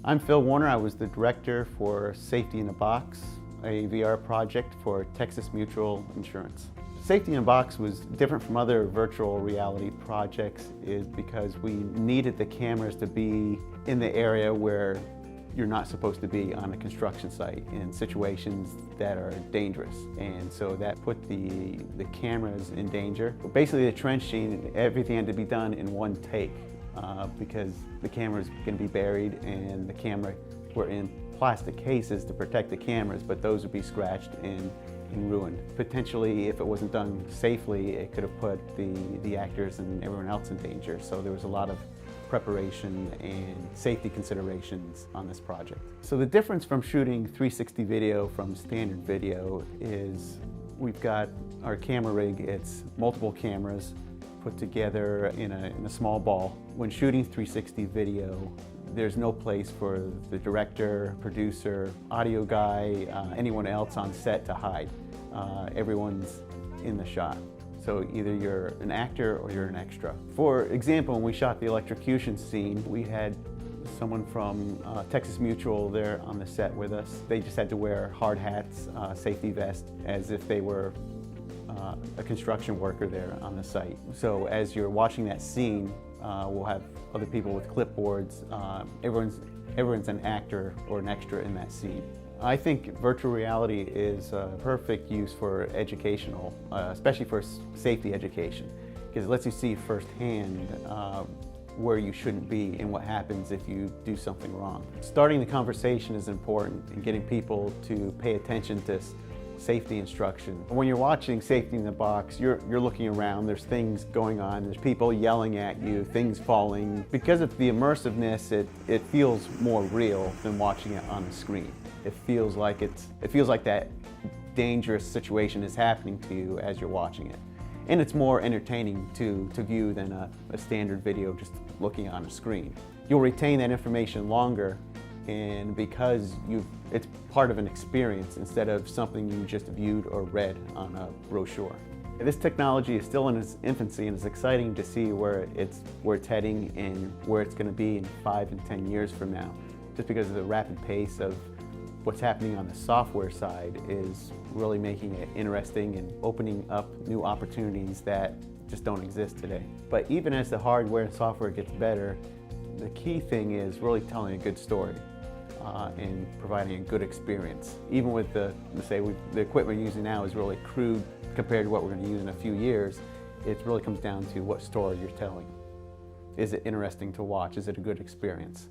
I'm Phil Warner. I was the director for Safety in a Box, a VR project for Texas Mutual Insurance. Safety in a Box was different from other virtual reality projects is because we needed the cameras to be in the area where you're not supposed to be on a construction site in situations that are dangerous. And so that put the cameras in danger. But basically the trenching, everything had to be done in one take because the camera's going to be buried and the camera were in plastic cases to protect the cameras, but those would be scratched and ruined. Potentially, if it wasn't done safely, it could have put the actors and everyone else in danger. So there was a lot of preparation and safety considerations on this project. So the difference from shooting 360 video from standard video is we've got our camera rig, it's multiple cameras put together in a small ball. When shooting 360 video, there's no place for the director, producer, audio guy, anyone else on set to hide. Everyone's in the shot. So either you're an actor or you're an extra. For example, when we shot the electrocution scene, we had someone from Texas Mutual there on the set with us. They just had to wear hard hats, safety vest, as if they were a construction worker there on the site. So as you're watching that scene, we'll have other people with clipboards. Everyone's an actor or an extra in that scene. I think virtual reality is a perfect use for educational, especially for safety education, because it lets you see firsthand where you shouldn't be and what happens if you do something wrong. Starting the conversation is important and getting people to pay attention to safety instruction. When you're watching Safety in the Box, you're looking around, there's things going on, there's people yelling at you, things falling. Because of the immersiveness, it feels more real than watching it on the screen. It feels like that dangerous situation is happening to you as you're watching it. And it's more entertaining to view than a standard video just looking on a screen. You'll retain that information longer, and because it's part of an experience instead of something you just viewed or read on a brochure. This technology is still in its infancy, and it's exciting to see where it's heading and where it's going to be in 5 and 10 years from now. Just because of the rapid pace of what's happening on the software side is really making it interesting and opening up new opportunities that just don't exist today. But even as the hardware and software gets better, the key thing is really telling a good story and providing a good experience. Even with the equipment we're using now is really crude compared to what we're going to use in a few years. It really comes down to what story you're telling. Is it interesting to watch? Is it a good experience?